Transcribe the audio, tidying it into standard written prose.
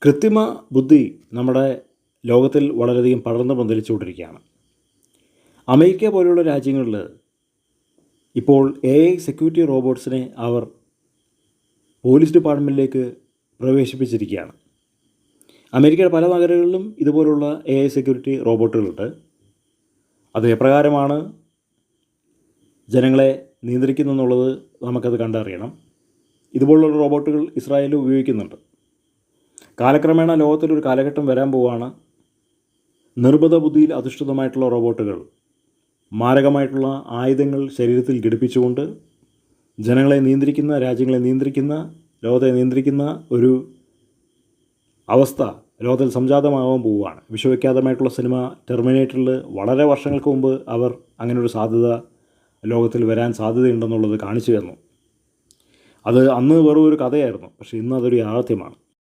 കൃത്രിമ ബുദ്ധി നമ്മുടെ ലോകത്തിൽ വളരെയധികം പടർന്നു പന്തലിച്ചുകൊണ്ടിരിക്കുകയാണ്. അമേരിക്ക പോലെയുള്ള രാജ്യങ്ങളിൽ ഇപ്പോൾ AI സെക്യൂരിറ്റി റോബോട്ട്സിനെ അവർ പോലീസ് ഡിപ്പാർട്ട്മെൻറ്റിലേക്ക് പ്രവേശിപ്പിച്ചിരിക്കുകയാണ്. അമേരിക്കയുടെ പല നഗരങ്ങളിലും ഇതുപോലുള്ള AI സെക്യൂരിറ്റി റോബോട്ടുകളുണ്ട്. അത് എപ്രകാരമാണ് ജനങ്ങളെ നിയന്ത്രിക്കുന്നതെന്നുള്ളത് നമുക്കത് കണ്ടറിയണം. ഇതുപോലുള്ള റോബോട്ടുകൾ ഇസ്രായേലിൽ ഉപയോഗിക്കുന്നുണ്ട്. കാലക്രമേണ ലോകത്തിലൊരു കാലഘട്ടം വരാൻ പോവുകയാണ്. നിർമ്മിത ബുദ്ധിയിൽ അധിഷ്ഠിതമായിട്ടുള്ള റോബോട്ടുകൾ മാരകമായിട്ടുള്ള ആയുധങ്ങൾ ശരീരത്തിൽ ഘടിപ്പിച്ചുകൊണ്ട് ജനങ്ങളെ നിയന്ത്രിക്കുന്ന, രാജ്യങ്ങളെ നിയന്ത്രിക്കുന്ന, ലോകത്തെ നിയന്ത്രിക്കുന്ന ഒരു അവസ്ഥ ലോകത്തിൽ സംജാതമാകാൻ പോവുകയാണ്. വിശ്വവിഖ്യാതമായിട്ടുള്ള സിനിമ ടെർമിനേറ്ററിൽ വളരെ വർഷങ്ങൾക്ക് മുമ്പ് അവർ അങ്ങനൊരു സാധ്യത ലോകത്തിൽ വരാൻ സാധ്യതയുണ്ടെന്നുള്ളത് കാണിച്ചു തന്നു. അത് അന്ന് വെറും ഒരു കഥയായിരുന്നു. പക്ഷേ ഇന്ന് അതൊരു യാഥാർത്ഥ്യമാണ്.